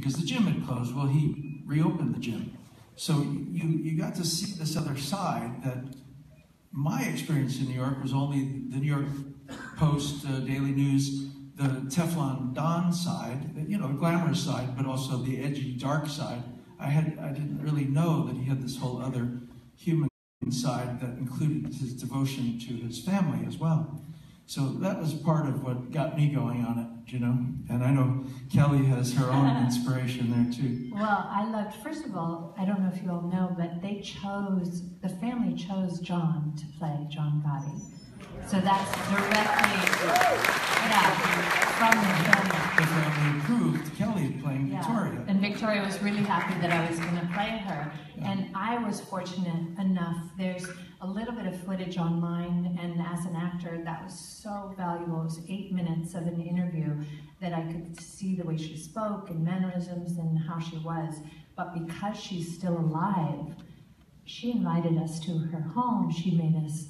because the gym had closed. Well, he reopened the gym. So you got to see this other side that my experience in New York was only the New York Post, Daily News, the Teflon Don side, you know, the glamorous side, but also the edgy, dark side. I didn't really know that he had this whole other human side that included his devotion to his family as well. So that was part of what got me going on it, you know. And I know Kelly has her own inspiration there too. Well, I loved, first of all, I don't know if you all know, but the family chose John to play John Gotti. So that's directly, from the family. The family approved Kelly playing Victoria. And Victoria was really happy that I was going to play her. Yeah. And I was fortunate enough, there's a little bit of footage online, and as an actor, that was so valuable. It was 8 minutes of an interview that I could see the way she spoke and mannerisms and how she was. But because she's still alive, she invited us to her home. She made us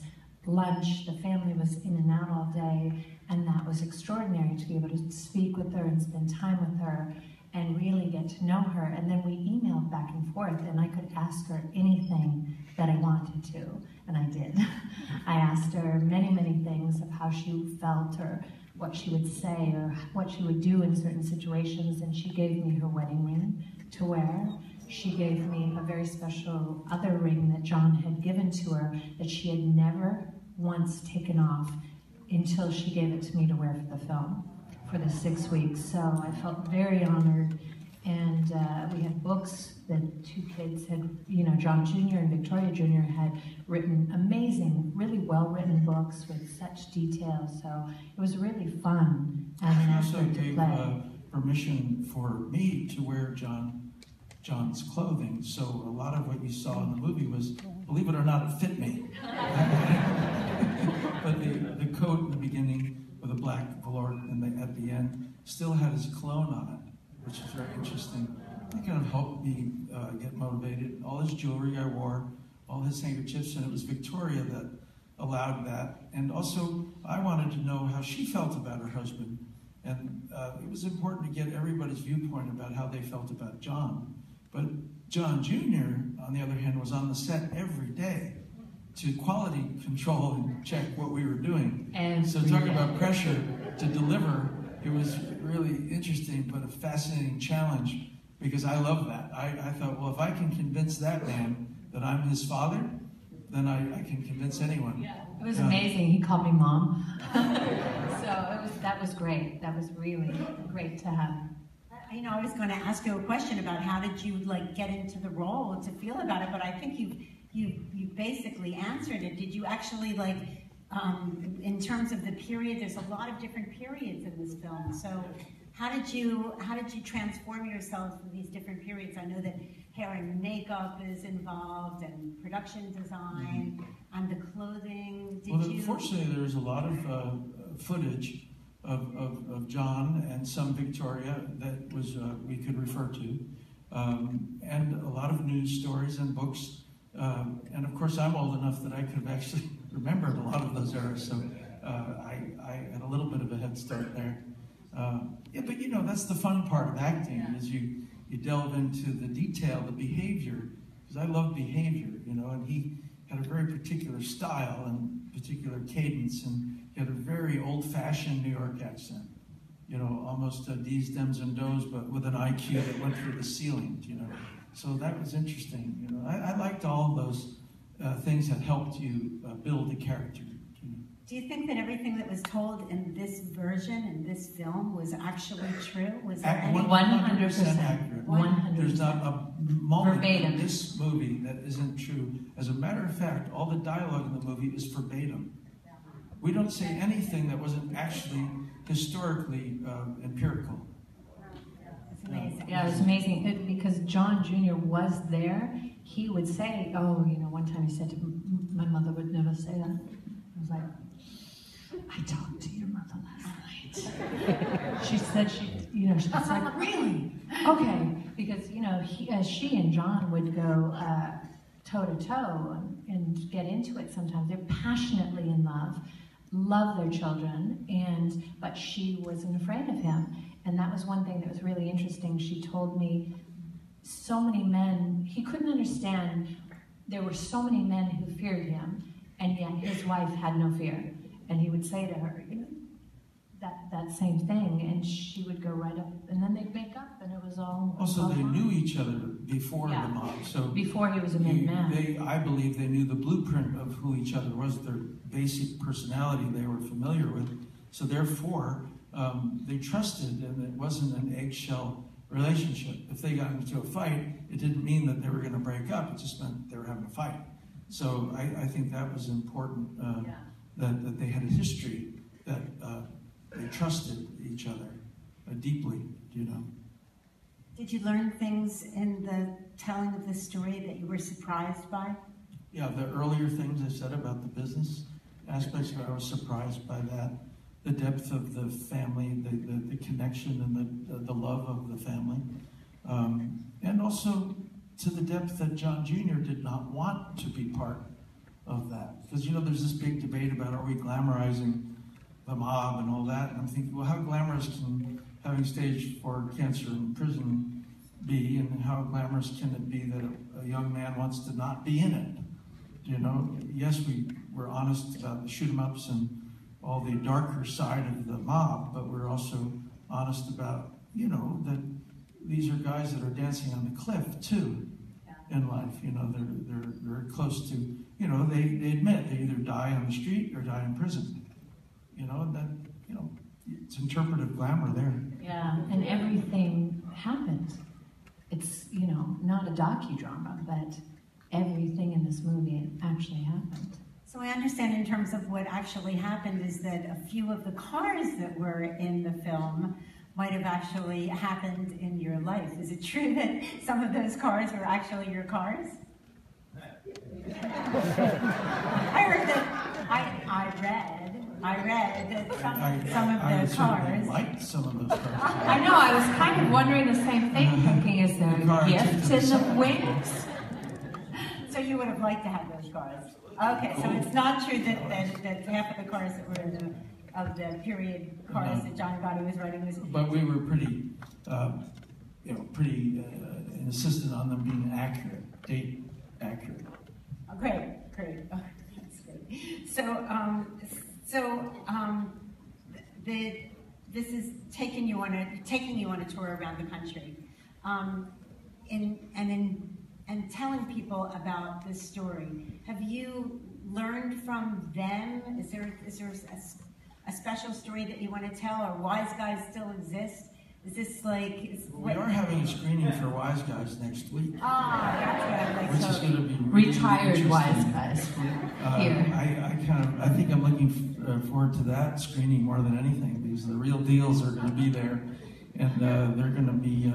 lunch. The family was in and out all day, and that was extraordinary to be able to speak with her and spend time with her and really get to know her. And then we emailed back and forth, and I could ask her anything that I wanted to, and I did. I asked her many, many things of how she felt or what she would say or what she would do in certain situations, and she gave me her wedding ring to wear. She gave me a very special other ring that John had given to her that she had never once taken off until she gave it to me to wear for the film for the 6 weeks. So I felt very honored, and we had books that two kids had, you know, John Jr. and Victoria Jr. had written amazing, really well-written books with such detail. So it was really fun as an actor to play. Permission for me to wear John's clothing, so a lot of what you saw in the movie was, believe it or not, it fit me. But the coat in the beginning with a black velour at the end still had his cologne on it, which is very interesting. It kind of helped me get motivated. All his jewelry I wore, all his handkerchiefs, and it was Victoria that allowed that. And also, I wanted to know how she felt about her husband. And it was important to get everybody's viewpoint about how they felt about John. But John Jr., on the other hand, was on the set every day to quality control and check what we were doing. And so talk about pressure to deliver. It was really interesting, but a fascinating challenge, because I love that. I thought, well, if I can convince that man that I'm his father, then I can convince anyone. Yeah, it was amazing. He called me Mom. That was great. That was really great to have. You know, I was going to ask you a question about how did you get into the role to feel about it, but I think you basically answered it. Did you actually in terms of the period? There's a lot of different periods in this film. So how did you transform yourself in these different periods? I know that hair and makeup is involved, and production design, and the clothing. Fortunately, there's a lot of footage of John and some Victoria that was we could refer to, and a lot of news stories and books. And of course, I'm old enough that I could have actually remembered a lot of those eras, so I had a little bit of a head start there. Yeah, but you know, that's the fun part of acting, is you delve into the detail, the behavior, because I love behavior, you know, and he had a very particular style and particular cadence, and he had a very old-fashioned New York accent, you know, almost D's, Dems, and Do's, but with an IQ that went through the ceiling, you know. So that was interesting, you know. I liked all of those things that helped you build a character. Do you think that everything that was told in this version, in this film, was actually true? Was there 100% accurate. 100%. There's not a moment verbatim in this movie that isn't true. As a matter of fact, all the dialogue in the movie is verbatim. We don't say anything that wasn't actually historically empirical. It's amazing. Yeah, it was amazing because John Jr. was there. He would say, oh, you know, one time he said to my mother would never say that. I was like, I talked to your mother last night. She said she was like, really? Okay. Because, you know, she and John would go toe to toe and get into it sometimes. They're passionately in love their children, but she wasn't afraid of him. And that was one thing that was really interesting. She told me so many men, he couldn't understand, there were so many men who feared him, and yet his wife had no fear. And he would say to her, you know, that same thing, and she would go right up, and then they'd make up, and it was all... Also, they fine. knew each other before the mob, so... Before he was a made man. I believe they knew the blueprint of who each other was, their basic personality they were familiar with, so therefore, they trusted, and it wasn't an eggshell relationship. If they got into a fight, it didn't mean that they were going to break up, it just meant they were having a fight. So I think that was important, that they had a history, that they trusted each other deeply, you know. Did you learn things in the telling of the story that you were surprised by? Yeah, the earlier things I said about the business aspects, I was surprised by that. The depth of the family, the connection and the love of the family. And also to the depth that John Jr. did not want to be part of that. Because, you know, there's this big debate about, are we glamorizing the mob and all that? And I'm thinking, well, how glamorous can having stage 4 cancer in prison be? And how glamorous can it be that a young man wants to not be in it? You know, yes, we're honest about the shoot-em-ups and all the darker side of the mob, but we're also honest about, you know, that these are guys that are dancing on the cliff too in life. You know, they're very close to, you know, they admit they either die on the street or die in prison. You know, and that, you know, it's interpretive glamour there. Yeah, and everything happened. It's, you know, not a docudrama, but everything in this movie actually happened. So I understand in terms of what actually happened is that a few of the cars that were in the film might have actually happened in your life. Is it true that some of those cars were actually your cars? I heard that, I read that some of the cars. I liked some of those cars. I know, I was kind of wondering the same thing, thinking, is there a gift in the wings? So you would have liked to have those cars. Okay, so it's not true that half of the cars that were of the period cars that John Gotti was writing was... But we were pretty, pretty insistent on them being accurate, date accurate. Oh, great. Oh, that's great. This is taking you on a tour around the country, and telling people about this story. Have you learned from them? Is there a special story that you want to tell, or Wise Guys still exist? Is this like... We are having a screening for Wise Guys next week. That's what I'd like which to... is going to be really Retired Wise Guys here. I think I'm looking forward to that screening more than anything, because the real deals are going to be there, and they're going to be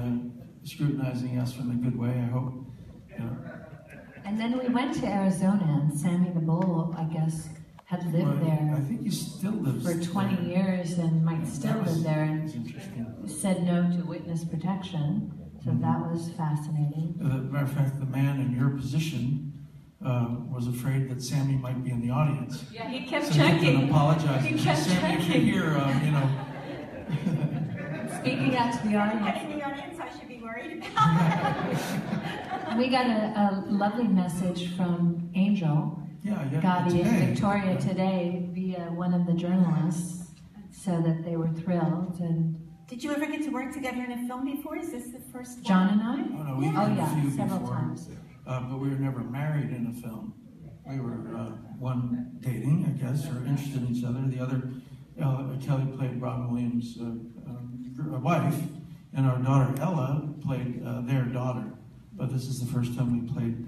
scrutinizing us in a good way, I hope. And then we went to Arizona, and Sammy the Bull, I guess, had lived there. I think he still lives for 20 there. years and might still live there, and interesting. said no to witness protection. So that was fascinating. As a matter of fact, the man in your position was afraid that Sammy might be in the audience. Yeah, he kept so checking. He kept apologizing. He kept Sammy, checking. if you're here, Speaking out to the audience. In the audience, I should be worried about. We got a lovely message from Angel Gotti and Victoria today via one of the journalists, so that they were thrilled. And did you ever get to work together in a film before? Is this the first one? John and I? Oh, no, we did a few several before, times. but we were never married in a film. We were one dating, I guess, or interested in each other. The other, Kelly played Robin Williams' wife, and our daughter Ella played their daughter. But this is the first time we played.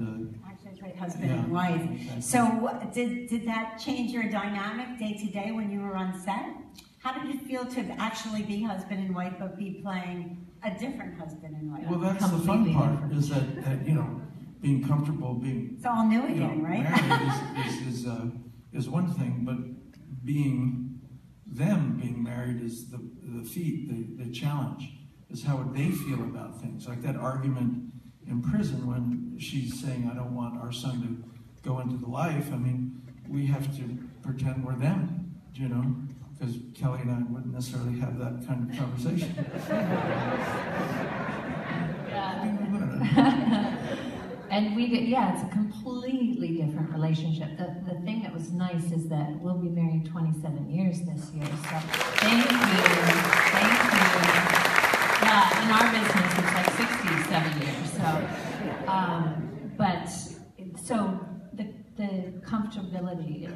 Actually played husband and wife. Exactly. So did that change your dynamic day to day when you were on set? How did it feel to actually be husband and wife, but be playing a different husband and wife? Well, that's the fun part, is that being comfortable, being... It's all new again, right? Married is one thing, but being married is the feat, the challenge, is how would they feel about things. Like that argument in prison when she's saying, I don't want our son to go into the life. I mean, we have to pretend we're them, because Kelly and I wouldn't necessarily have that kind of conversation. And it's a completely different relationship. The thing that was nice is that we'll be married 27 years this year. So thank you. Yeah, in our business it's like 67 years. So, the comfortability,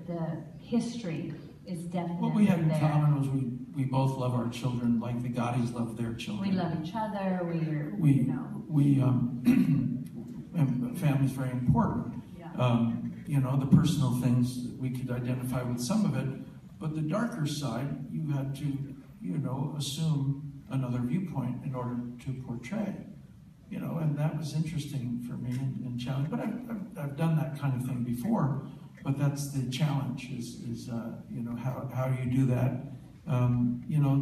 the history is definitely what we have in there. common was we both love our children like the Gottis love their children. We love each other. And family's very important. Yeah. The personal things, we could identify with some of it, but the darker side, you had to, assume another viewpoint in order to portray. And that was interesting for me and challenging. But I've done that kind of thing before, but that's the challenge is how you do that.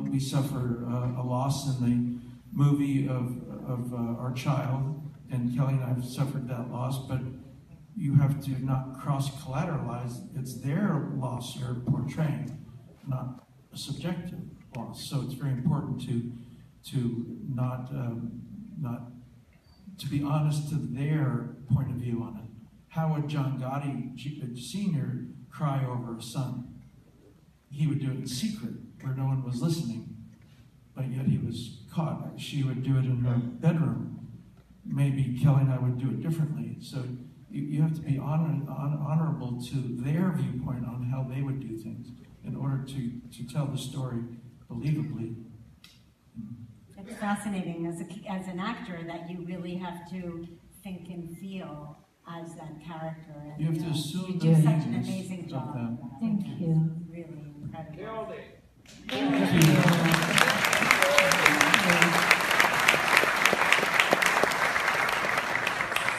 We suffer a loss in the movie of our child, and Kelly and I have suffered that loss, but you have to not cross-collateralize. It's their loss you're portraying, not a subjective loss. So it's very important to not to be honest to their point of view on it. How would John Gotti Sr. cry over a son? He would do it in secret, where no one was listening, but yet he was caught. She would do it in her bedroom. Maybe Kelly and I would do it differently. So you have to be honorable to their viewpoint on how they would do things in order to tell the story believably. It's fascinating as an actor that you really have to think and feel as that character. And, you have to assume you the do such an needs amazing job. of them. Thank you. Really incredible. Thank you.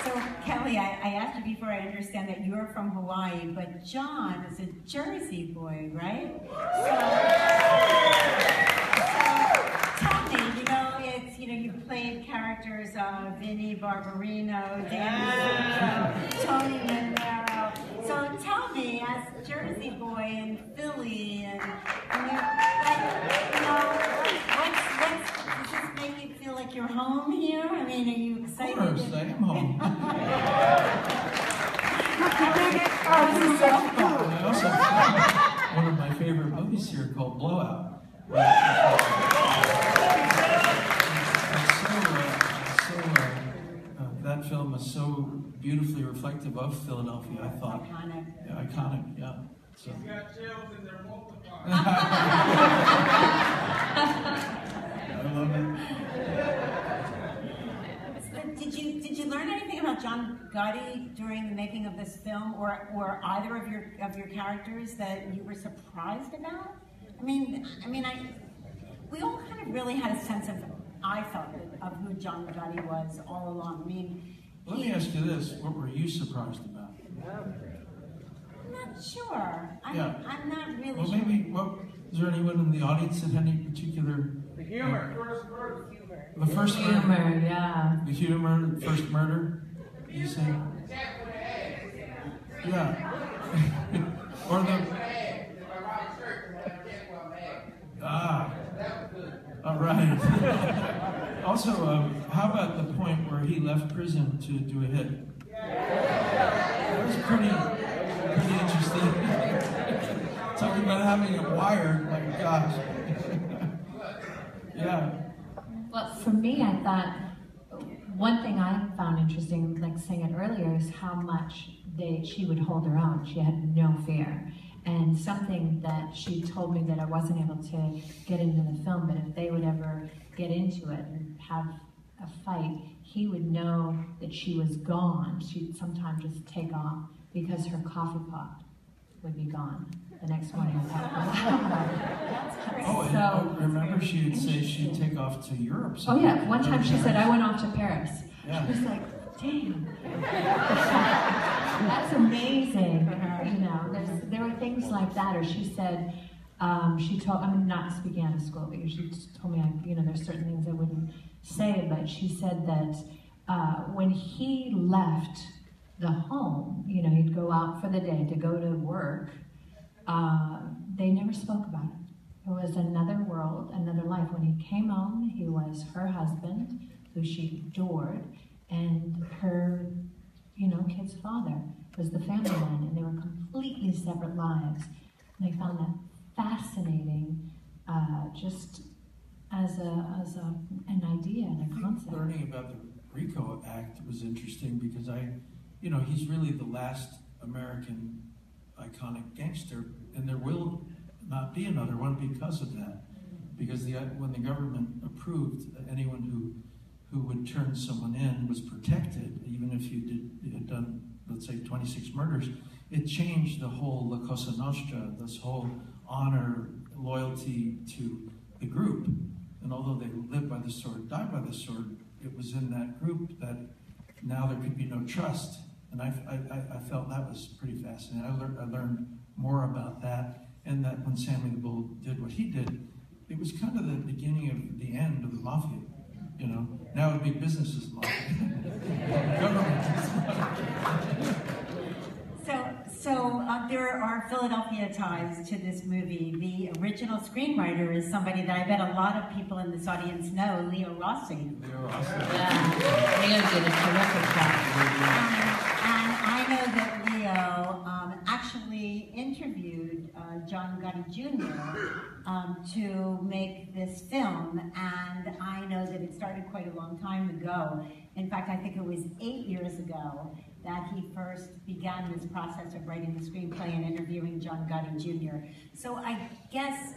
So Kelly, I asked you before. I understand that you're from Hawaii, but John is a Jersey boy, right? So tell me, it's you played characters of Vinnie Barbarino, Danny Tony Manero. So tell me, as a Jersey boy in Philly, and does this make you feel like you're home here? I mean, are you excited? Of course, I am home. I also have one of my favorite movies here called Blowout. That film is so beautifully reflective of Philadelphia, I thought. Iconic. Yeah, iconic, yeah. So. He's got chills and they're multiplying. I love it. Did you learn anything about John Gotti during the making of this film, or either of your characters that you were surprised about? We all kind of really had a sense of, I felt, of who John Gotti was all along. Let me ask you this: what were you surprised about? I'm not sure. I'm not really well, sure. maybe. Is there anyone in the audience that had any particular? The humor. The first humor, murder. yeah. The humor, the first murder. You say? Yeah. Or the. All right. Also, how about the point where he left prison to do a hit? That was pretty interesting. Talking about having it wired, my gosh. Yeah. Well, for me, I thought one thing I found interesting, like saying it earlier, is how much she would hold her own. She had no fear. And something that she told me that I wasn't able to get into the film, but if they would ever get into it and have a fight, he would know that she was gone. She'd sometimes just take off because her coffee pot would be gone the next morning. I remember she'd say she'd take off to Europe. Oh yeah, one time she said, I went off to Paris. Yeah. She was like, damn. That's amazing. There were things like that. Or she said, I'm not speaking out of school, but she told me, there's certain things I wouldn't say, but she said that when he left the home, he'd go out for the day to go to work, they never spoke about it. It was another world, another life. When he came home, he was her husband, who she adored, and her, kid's father was the family man, and they were completely separate lives. And I found that fascinating, just as an idea and a concept. Learning about the RICO Act was interesting because he's really the last American iconic gangster, and there will not be another one because of that. Because when the government approved, anyone who would turn someone in was protected, even if you had done, let's say, 26 murders. It changed the whole La Cosa Nostra, this whole honor, loyalty to the group. And although they lived by the sword, died by the sword, it was in that group that now there could be no trust. And I felt that was pretty fascinating. I learned more about that, and that when Sammy the Bull did what he did, it was kind of the beginning of the end of the mafia. Now big business is mafia. Government is mafia. So there are Philadelphia ties to this movie. The original screenwriter is somebody that I bet a lot of people in this audience know, Leo Rossi. Leo Rossi. Yeah, Leo did a terrific job. And I know that Leo actually interviewed John Gotti Jr. To make this film, and I know that it started quite a long time ago. In fact, I think it was 8 years ago that he first began this process of writing the screenplay and interviewing John Gotti Jr. So I guess,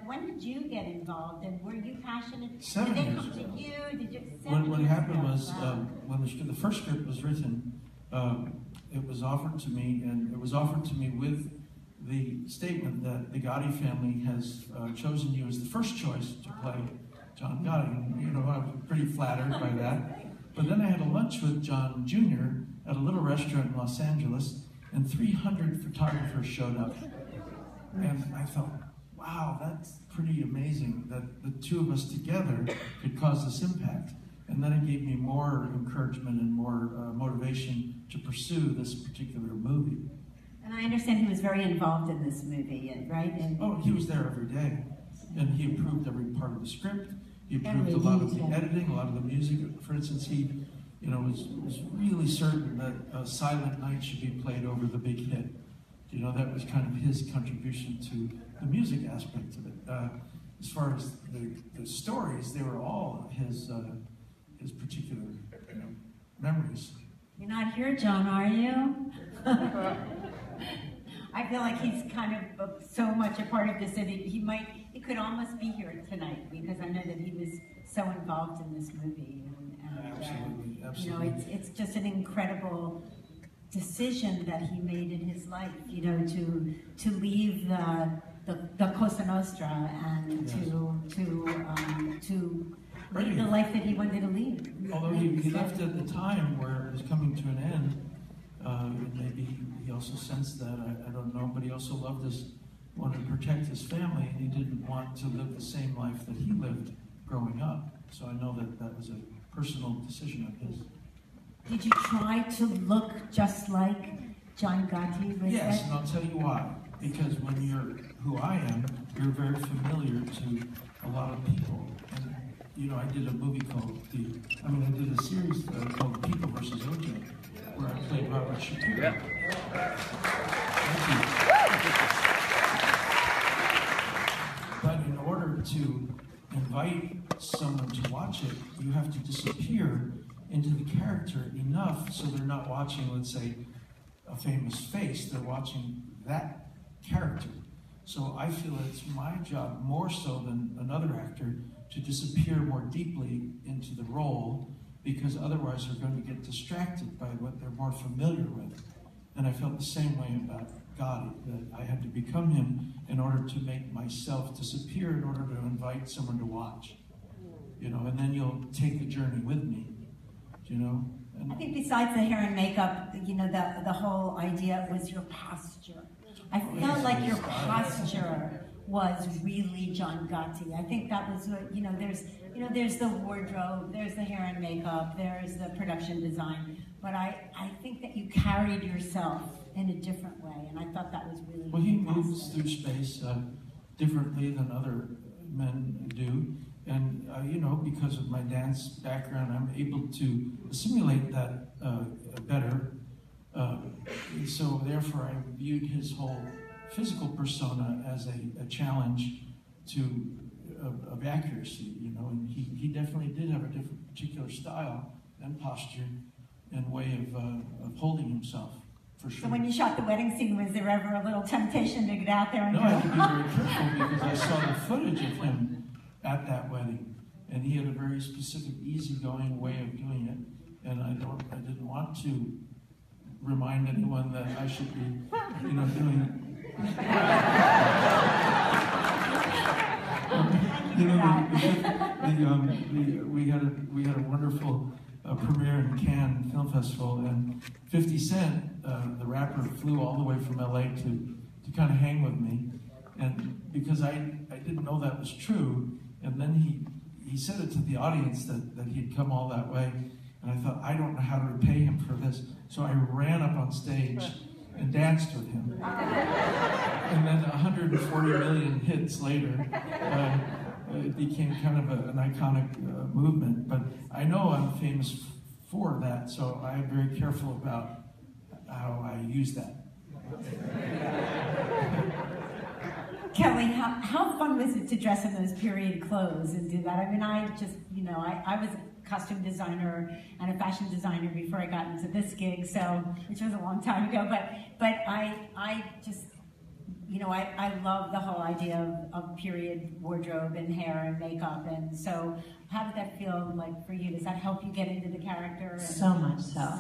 when did you get involved, and were you passionate? 7 Did they years come ago. to you? Did you? What happened was, Wow. when the first script was written, it was offered to me, and it was offered to me with the statement that the Gotti family has chosen you as the first choice to play John Gotti. And, I was pretty flattered by that. But then I had a lunch with John Jr. at a little restaurant in Los Angeles, and 300 photographers showed up. And I thought, wow, that's pretty amazing that the two of us together could cause this impact. And then it gave me more encouragement and more motivation to pursue this particular movie. And I understand he was very involved in this movie, right? Oh, he was there every day. And he approved every part of the script. He approved a lot of the editing, a lot of the music. For instance, he was really certain that Silent Night should be played over the big hit. That was kind of his contribution to the music aspect of it. As far as the stories, they were all his particular memories. You're not here, John, are you? I feel like he's kind of so much a part of this that he could almost be here tonight, because I know that he was so involved in this movie. Absolutely. It's just an incredible decision that he made in his life, to leave the Cosa Nostra and to leave the life that he wanted to lead. Although he left at the time where it was coming to an end, maybe he also sensed that, I don't know, but he also wanted to protect his family, and he didn't want to live the same life that he lived growing up. So I know that was a personal decision of his. Did you try to look just like John Gotti? Yes, and I'll tell you why. Because when you're who I am, you're very familiar to a lot of people. And, I did a movie I did a series called People vs. O.J., where I played Robert Shapiro. Thank you. But in order to invite someone to watch it, you have to disappear into the character enough so they're not watching, let's say, a famous face. They're watching that character. So I feel it's my job, more so than another actor, to disappear more deeply into the role, because otherwise they're going to get distracted by what they're more familiar with. And I felt the same way about Gotti, that I had to become him in order to make myself disappear in order to invite someone to watch. And then you'll take the journey with me, And I think besides the hair and makeup, the whole idea was your posture. I felt like your posture was really John Gotti. I think that was what, there's the wardrobe, there's the hair and makeup, there's the production design, but I think that you carried yourself in a different way, and I thought that was really Well, he fantastic. moves through space differently than other men do. And, because of my dance background, I'm able to simulate that better. So therefore, I viewed his whole physical persona as a challenge of accuracy, and he definitely did have a different particular style and posture and way of holding himself, for sure. So when you shot the wedding scene, was there ever a little temptation to get out there and No, go? I had to be very careful because I saw the footage of him at that wedding, and he had a very specific, easygoing way of doing it, and I didn't want to remind anyone that I should be, doing. We had a wonderful premiere in Cannes Film Festival, and 50 Cent, the rapper, flew all the way from LA to kind of hang with me, and because I didn't know that was true, and then he said it to the audience that he'd come all that way, and I thought, I don't know how to repay him for this, so I ran up on stage and danced with him. And then 140 million hits later, it became kind of an iconic movement. But I know I'm famous for that, so I am very careful about how I use that. Kelly, how fun was it to dress in those period clothes and do that? I mean, I just, I was a costume designer and a fashion designer before I got into this gig, which was a long time ago, but I just, I love the whole idea of period wardrobe and hair and makeup, and so how did that feel like for you? Does that help you get into the character? So much so.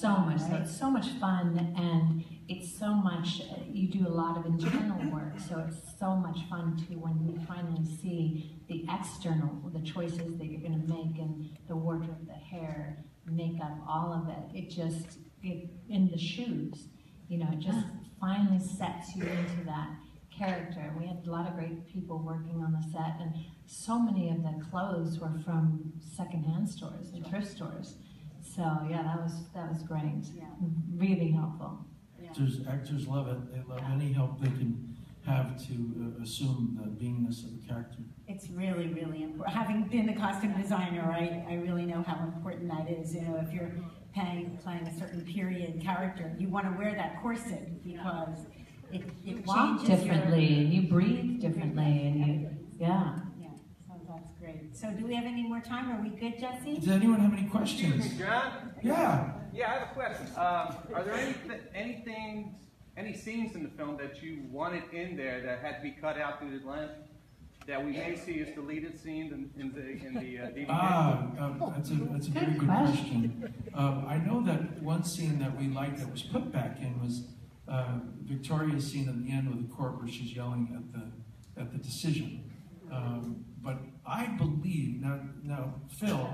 So much so. Right? It's so much fun, and it's so much, you do a lot of internal work, so it's so much fun too when you finally see the external, the choices that you're going to make, and the wardrobe, the hair, makeup, all of it. In the shoes, it just finally sets you into that character. We had a lot of great people working on the set, and so many of the clothes were from secondhand stores and thrift stores. So yeah, that was great. Yeah. Really helpful. Actors love it. They love any help they can have to assume the beingness of the character. It's really, really important. Having been a costume designer, I really know how important that is. If you're playing a certain period character, you want to wear that corset because it Walk changes differently, and you breathe differently, and Yeah, so that's great. So do we have any more time? Are we good, Jesse? Does anyone have any questions? Excuse me, John? Yeah. Yeah, I have a question. Are there any scenes in the film that you wanted in there that had to be cut out through the lens that we may see as deleted scenes in the DVD? That's a very good question. I know that one scene that we liked that was put back in was Victoria's scene at the end with the court where she's yelling at the decision. But I believe now Phil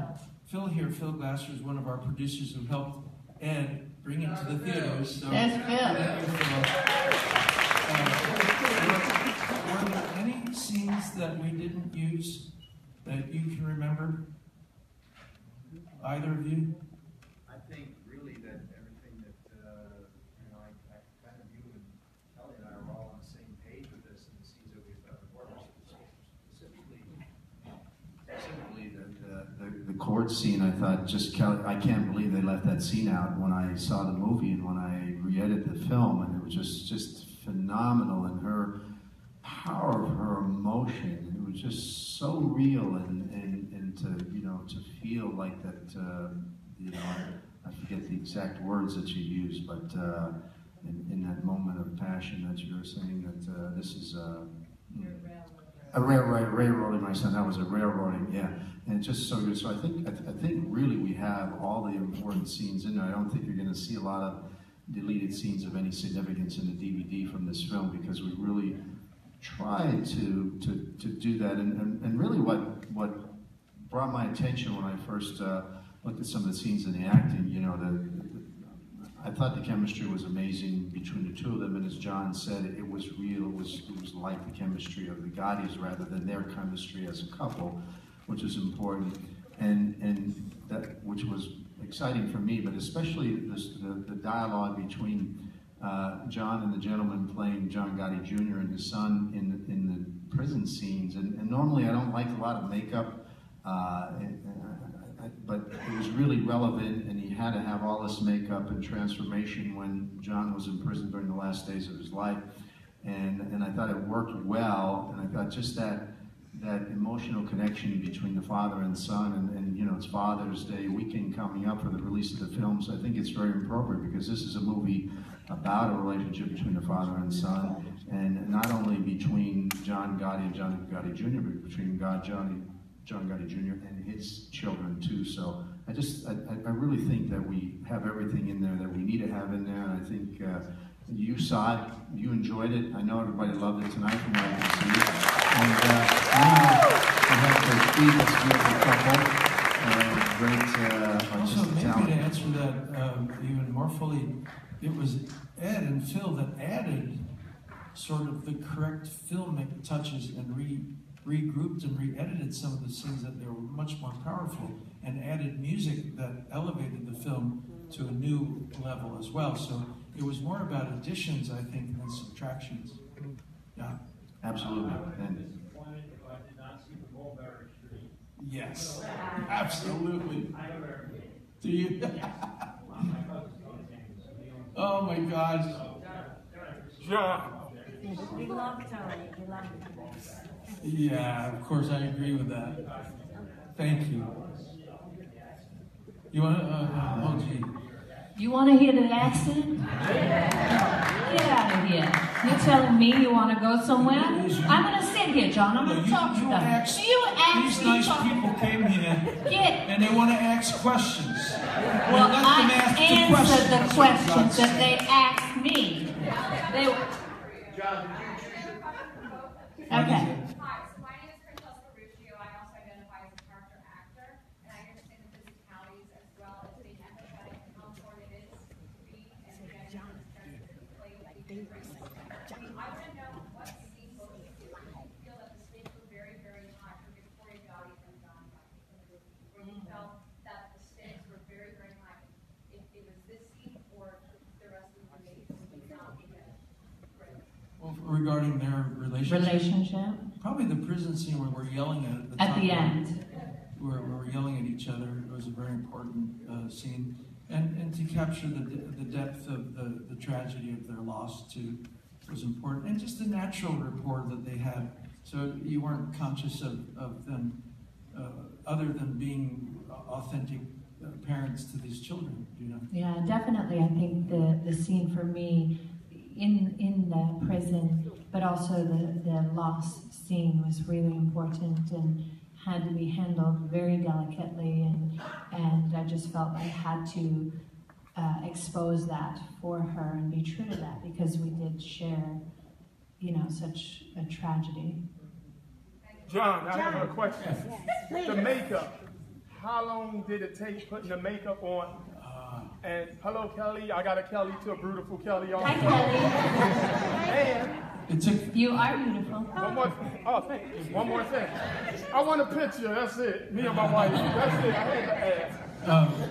Glasser is one of our producers who helped Ed bring it to the theaters. So There's Phil. Were there any scenes that we didn't use that you can remember? Either of you? I think really that everything that I kind of you and Kelly and I are all on the same page with this, and the scenes that we've done before, specifically the court scene. I thought Kelly, I can't believe they left that scene out when I saw the movie and when I re-edited the film, and it was just phenomenal, and her power of her emotion. It was just so real, and to feel like that. I forget the exact words that you used, but in that moment of passion that you were saying that this is a railroading my son. That was a railroading, yeah, and just so good. So I think really we have all the important scenes in there. I don't think you're going to see a lot of deleted scenes of any significance in the DVD from this film because we really tried to do that. And really what brought my attention when I first looked at some of the scenes in the acting, I thought the chemistry was amazing between the two of them, and as John said, it was real. It was like the chemistry of the Gottis rather than their chemistry as a couple, which is important, and that which was exciting for me. But especially the dialogue between John and the gentleman playing John Gotti Jr. and his son in the prison scenes. And normally I don't like a lot of makeup, but it was really relevant, and he had to have all this makeup and transformation when John was in prison during the last days of his life. And I thought it worked well, and I thought just that emotional connection between the father and son, and you know, it's Father's Day weekend coming up for the release of the film, so I think it's very appropriate because this is a movie about a relationship between the father and son, and not only between John Gotti and John Gotti Jr., but between John Gotti Jr. and his children too. So I really think that we have everything in there that we need to have in there, and I think you saw it, you enjoyed it. I know everybody loved it tonight from what I can see. And we have the beautiful couple, great Also, artistic maybe talent. to answer that even more fully, it was Ed and Phil that added sort of the correct filmic touches and regrouped and re-edited some of the scenes that they were much more powerful, and added music that elevated the film to a new level as well. So it was more about additions, I think, than subtractions. Yeah. Absolutely. And yes, absolutely. Do you? Oh my gosh. John. We love Tony. We love Tony. Yeah, of course, I agree with that. Thank you. You want to? Oh, gee. You want to hear the accent? Get out of here. You're telling me you want to go somewhere? I'm going to sit here, John. I'm going to talk to them. You ask These me. nice people came here Get. and they want to ask questions. Well, Let them I ask answered the That's what questions God that said. they asked me. They. Okay. Hi, so my name is Francesca Ruccio. I also identify as a character actor, and I understand the physicalities as well as being empathetic and how important it is to be and get this character to play like you. I want to know what scene both of you feel that the stakes were very, very high for Victoria Gotti and John Gotti, where you felt that the stakes were very, very high. If it was this scene or the rest of the movie, it was not even great. Well, regarding their Relationship. probably the prison scene where we're yelling At the end. where we're yelling at each other was a very important scene, and to capture the depth of the tragedy of their loss too was important, and just the natural rapport that they had. So you weren't conscious of them other than being authentic parents to these children, you know. Yeah, definitely. I think the scene for me in the prison, but also the loss scene was really important and had to be handled very delicately, and I just felt I had to expose that for her and be true to that because we did share, you know, such a tragedy. John, I have a question. The makeup. How long did it take putting the makeup on? And hello, Kelly. I got a Kelly to a beautiful Kelly also. Hi, Kelly. And It took You are beautiful. thank you. One more thing. I want a picture. That's it. Me and my wife. That's it. I had to ask.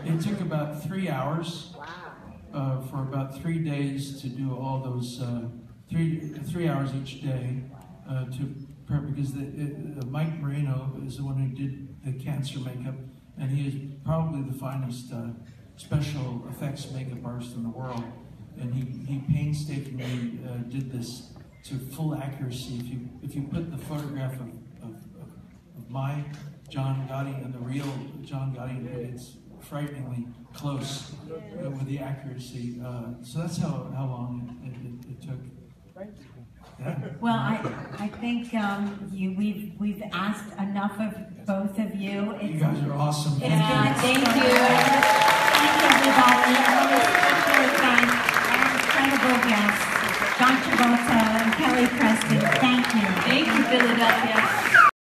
it took about 3 hours for about 3 days to do all those 3 hours each day to prep, because Mike Moreno is the one who did the cancer makeup, and he is probably the finest special effects makeup artist in the world, and he painstakingly did this to full accuracy. If you put the photograph of my John Gotti and the real John Gotti, it's frighteningly close with the accuracy. So that's how long it took. Thank you. Yeah. Well, I think we've asked enough of both of you. You guys are awesome. It's been Thank you.